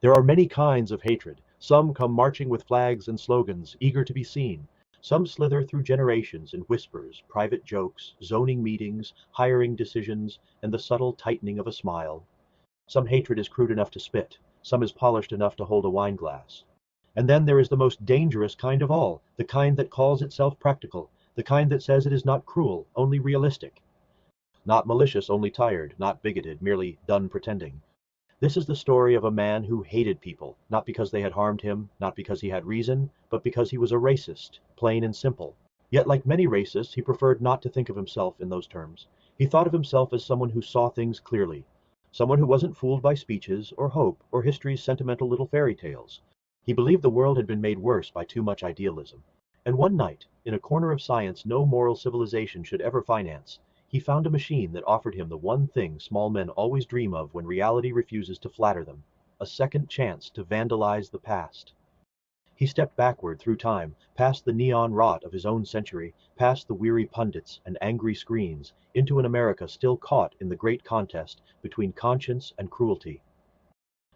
There are many kinds of hatred. Some come marching with flags and slogans, eager to be seen. Some slither through generations in whispers, private jokes, zoning meetings, hiring decisions, and the subtle tightening of a smile. Some hatred is crude enough to spit, some is polished enough to hold a wineglass. And then there is the most dangerous kind of all, the kind that calls itself practical, the kind that says it is not cruel, only realistic. Not malicious, only tired, not bigoted, merely done pretending. This is the story of a man who hated people, not because they had harmed him, not because he had reason, but because he was a racist, plain and simple. Yet like many racists, he preferred not to think of himself in those terms. He thought of himself as someone who saw things clearly, someone who wasn't fooled by speeches, or hope, or history's sentimental little fairy tales. He believed the world had been made worse by too much idealism. And one night, in a corner of science no moral civilization should ever finance, he found a machine that offered him the one thing small men always dream of when reality refuses to flatter them: a second chance to vandalize the past. He stepped backward through time, past the neon rot of his own century, past the weary pundits and angry screens, into an America still caught in the great contest between conscience and cruelty.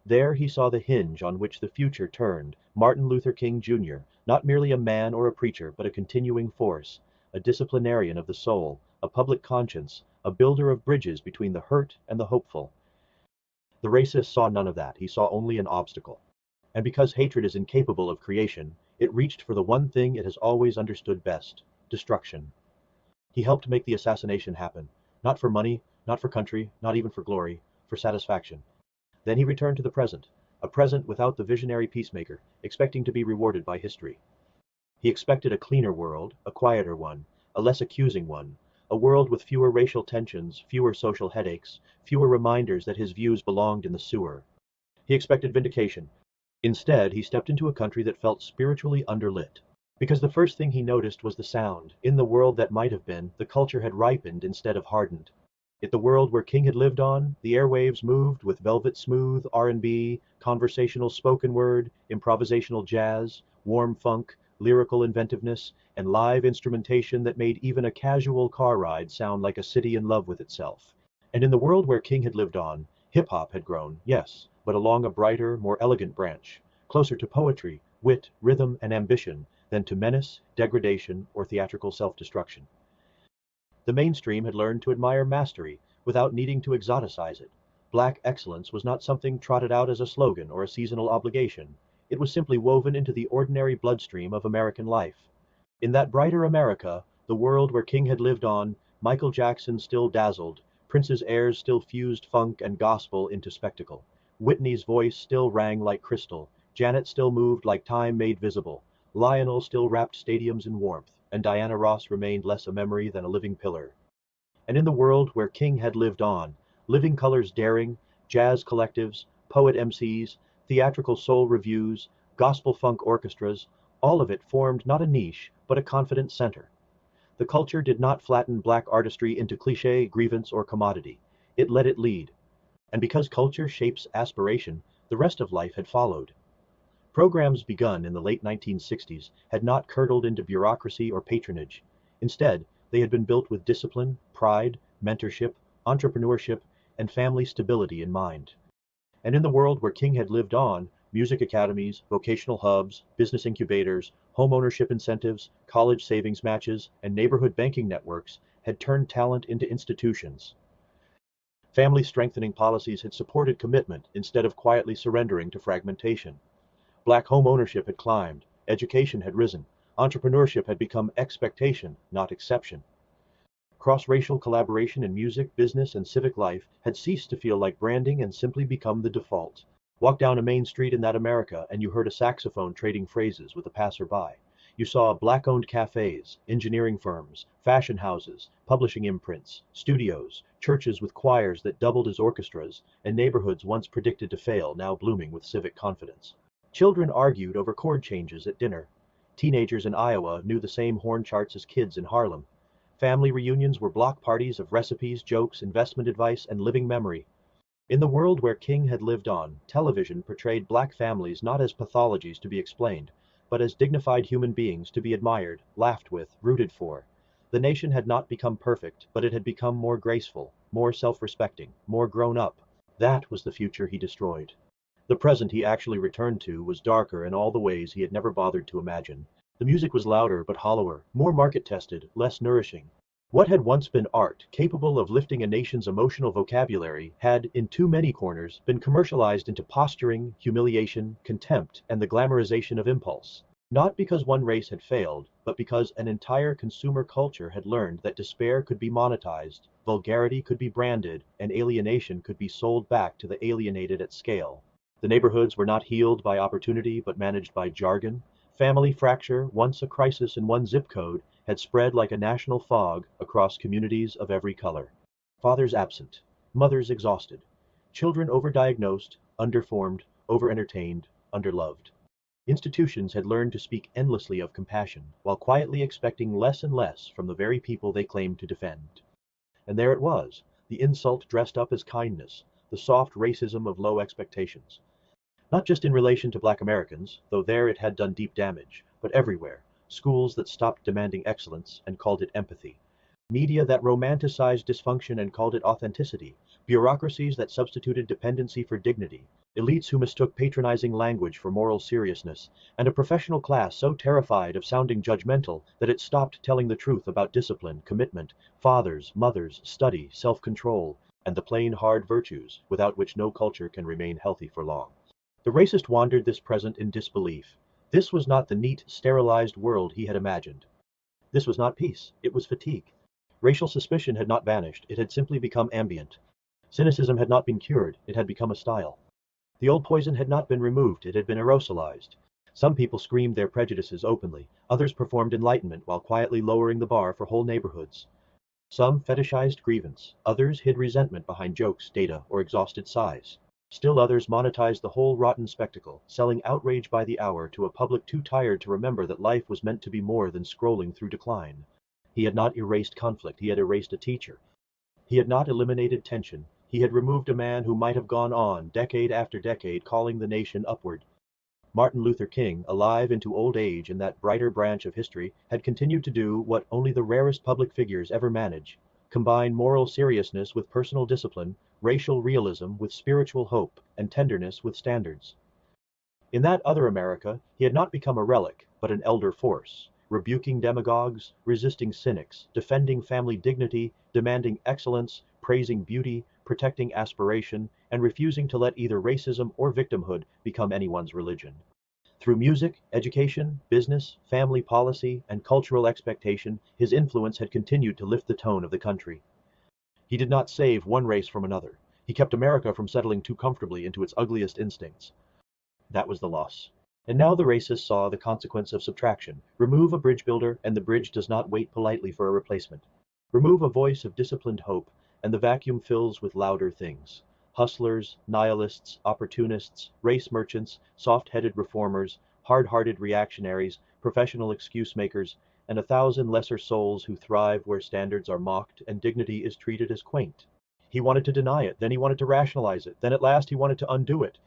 There he saw the hinge on which the future turned: Martin Luther King Jr., not merely a man or a preacher, but a continuing force, a disciplinarian of the soul, a public conscience, a builder of bridges between the hurt and the hopeful. The racist saw none of that, he saw only an obstacle. And because hatred is incapable of creation, it reached for the one thing it has always understood best: destruction. He helped make the assassination happen, not for money, not for country, not even for glory, for satisfaction. Then he returned to the present, a present without the visionary peacemaker, expecting to be rewarded by history. He expected a cleaner world, a quieter one, a less accusing one, a world with fewer racial tensions, fewer social headaches, fewer reminders that his views belonged in the sewer. He expected vindication. Instead, he stepped into a country that felt spiritually underlit. Because the first thing he noticed was the sound. In the world that might have been, the culture had ripened instead of hardened. In the world where King had lived on, the airwaves moved with velvet smooth R&B, conversational spoken word, improvisational jazz, warm funk, lyrical inventiveness, and live instrumentation that made even a casual car ride sound like a city in love with itself. And in the world where King had lived on, hip-hop had grown, yes, but along a brighter, more elegant branch, closer to poetry, wit, rhythm, and ambition than to menace, degradation, or theatrical self-destruction. The mainstream had learned to admire mastery without needing to exoticize it. Black excellence was not something trotted out as a slogan or a seasonal obligation. It was simply woven into the ordinary bloodstream of American life. In that brighter America, the world where King had lived on, Michael Jackson still dazzled, Prince's airs still fused funk and gospel into spectacle. Whitney's voice still rang like crystal, Janet still moved like time made visible, Lionel still wrapped stadiums in warmth, and Diana Ross remained less a memory than a living pillar. And in the world where King had lived on, Living Colors Daring, jazz collectives, poet MCs, theatrical soul reviews, gospel funk orchestras, all of it formed not a niche, but a confident center. The culture did not flatten black artistry into cliché, grievance, or commodity. It let it lead. And because culture shapes aspiration, the rest of life had followed. Programs begun in the late 1960s had not curdled into bureaucracy or patronage. Instead, they had been built with discipline, pride, mentorship, entrepreneurship, and family stability in mind. And in the world where King had lived on, music academies, vocational hubs, business incubators, home ownership incentives, college savings matches, and neighborhood banking networks had turned talent into institutions. Family strengthening policies had supported commitment instead of quietly surrendering to fragmentation. Black home ownership had climbed, education had risen, entrepreneurship had become expectation, not exception. Cross-racial collaboration in music, business, and civic life had ceased to feel like branding and simply become the default. Walk down a main street in that America and you heard a saxophone trading phrases with a passerby. You saw black-owned cafes, engineering firms, fashion houses, publishing imprints, studios, churches with choirs that doubled as orchestras, and neighborhoods once predicted to fail now blooming with civic confidence. Children argued over chord changes at dinner. Teenagers in Iowa knew the same horn charts as kids in Harlem. Family reunions were block parties of recipes, jokes, investment advice, and living memory. In the world where King had lived on, television portrayed black families not as pathologies to be explained, but as dignified human beings to be admired, laughed with, rooted for. The nation had not become perfect, but it had become more graceful, more self-respecting, more grown up. That was the future he destroyed. The present he actually returned to was darker in all the ways he had never bothered to imagine. The music was louder but hollower, more market-tested, less nourishing. What had once been art, capable of lifting a nation's emotional vocabulary, had, in too many corners, been commercialized into posturing, humiliation, contempt, and the glamorization of impulse. Not because one race had failed, but because an entire consumer culture had learned that despair could be monetized, vulgarity could be branded, and alienation could be sold back to the alienated at scale. The neighborhoods were not healed by opportunity but managed by jargon. Family fracture, once a crisis in one zip code, had spread like a national fog across communities of every color. Fathers absent, mothers exhausted, children overdiagnosed, underformed, overentertained, underloved. Institutions had learned to speak endlessly of compassion, while quietly expecting less and less from the very people they claimed to defend. And there it was, the insult dressed up as kindness, the soft racism of low expectations. Not just in relation to black Americans, though there it had done deep damage, but everywhere. Schools that stopped demanding excellence and called it empathy. Media that romanticized dysfunction and called it authenticity. Bureaucracies that substituted dependency for dignity. Elites who mistook patronizing language for moral seriousness. And a professional class so terrified of sounding judgmental that it stopped telling the truth about discipline, commitment, fathers, mothers, study, self-control, and the plain hard virtues without which no culture can remain healthy for long. The racist wandered this present in disbelief. This was not the neat, sterilized world he had imagined. This was not peace, it was fatigue. Racial suspicion had not vanished, it had simply become ambient. Cynicism had not been cured, it had become a style. The old poison had not been removed, it had been aerosolized. Some people screamed their prejudices openly, others performed enlightenment while quietly lowering the bar for whole neighborhoods. Some fetishized grievance, others hid resentment behind jokes, data, or exhausted sighs. Still others monetized the whole rotten spectacle, selling outrage by the hour to a public too tired to remember that life was meant to be more than scrolling through decline. He had not erased conflict, he had erased a teacher. He had not eliminated tension, he had removed a man who might have gone on, decade after decade, calling the nation upward. Martin Luther King, alive into old age in that brighter branch of history, had continued to do what only the rarest public figures ever manage: combine moral seriousness with personal discipline, racial realism with spiritual hope, and tenderness with standards. In that other America, he had not become a relic, but an elder force, rebuking demagogues, resisting cynics, defending family dignity, demanding excellence, praising beauty, protecting aspiration, and refusing to let either racism or victimhood become anyone's religion. Through music, education, business, family policy, and cultural expectation, his influence had continued to lift the tone of the country. He did not save one race from another. He kept America from settling too comfortably into its ugliest instincts. That was the loss. And now the racists saw the consequence of subtraction. Remove a bridge builder, and the bridge does not wait politely for a replacement. Remove a voice of disciplined hope, and the vacuum fills with louder things. Hustlers, nihilists, opportunists, race merchants, soft-headed reformers, hard-hearted reactionaries, professional excuse makers, and 1,000 lesser souls who thrive where standards are mocked and dignity is treated as quaint. He wanted to deny it, then he wanted to rationalize it, then at last he wanted to undo it.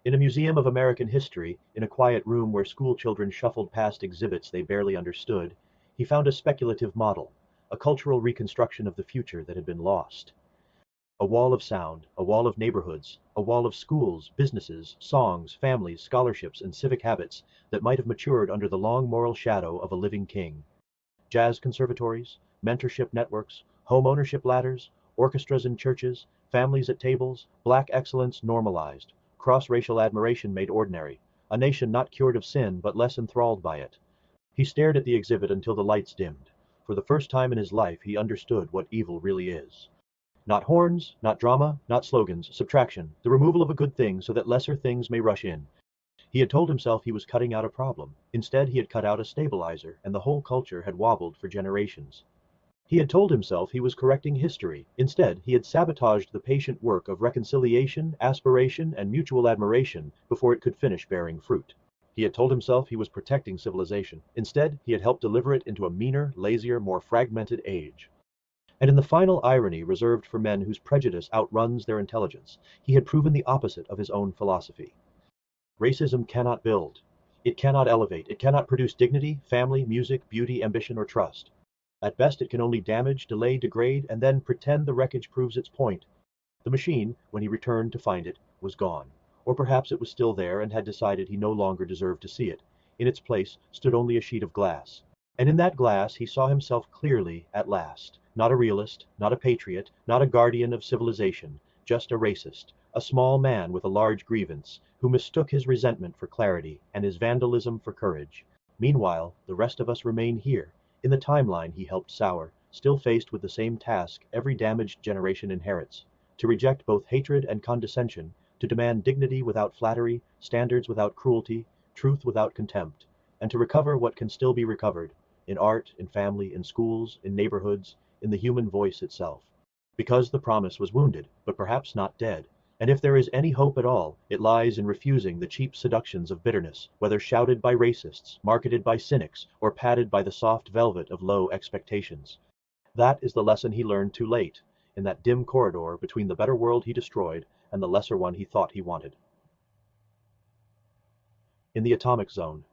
In a museum of American history, in a quiet room where school children shuffled past exhibits they barely understood, he found a speculative model, a cultural reconstruction of the future that had been lost. A wall of sound, a wall of neighborhoods, a wall of schools, businesses, songs, families, scholarships, and civic habits that might have matured under the long moral shadow of a living king. Jazz conservatories, mentorship networks, home ownership ladders, orchestras in churches, families at tables, black excellence normalized, cross-racial admiration made ordinary, a nation not cured of sin but less enthralled by it. He stared at the exhibit until the lights dimmed. For the first time in his life he understood what evil really is. Not horns, not drama, not slogans, subtraction, the removal of a good thing so that lesser things may rush in. He had told himself he was cutting out a problem. Instead he had cut out a stabilizer, and the whole culture had wobbled for generations. He had told himself he was correcting history. Instead, he had sabotaged the patient work of reconciliation, aspiration, and mutual admiration before it could finish bearing fruit. He had told himself he was protecting civilization. Instead, he had helped deliver it into a meaner, lazier, more fragmented age. And in the final irony reserved for men whose prejudice outruns their intelligence, he had proven the opposite of his own philosophy. Racism cannot build. It cannot elevate. It cannot produce dignity, family, music, beauty, ambition, or trust. At best it can only damage, delay, degrade, and then pretend the wreckage proves its point. The machine, when he returned to find it, was gone. Or perhaps it was still there and had decided he no longer deserved to see it. In its place stood only a sheet of glass. And in that glass he saw himself clearly at last. Not a realist, not a patriot, not a guardian of civilization, just a racist, a small man with a large grievance, who mistook his resentment for clarity and his vandalism for courage. Meanwhile, the rest of us remain here, in the timeline he helped sour, still faced with the same task every damaged generation inherits: to reject both hatred and condescension, to demand dignity without flattery, standards without cruelty, truth without contempt, and to recover what can still be recovered, in art, in family, in schools, in neighborhoods, in the human voice itself. Because the promise was wounded, but perhaps not dead. And if there is any hope at all, it lies in refusing the cheap seductions of bitterness, whether shouted by racists, marketed by cynics, or padded by the soft velvet of low expectations. That is the lesson he learned too late, in that dim corridor between the better world he destroyed and the lesser one he thought he wanted. In the atomic zone,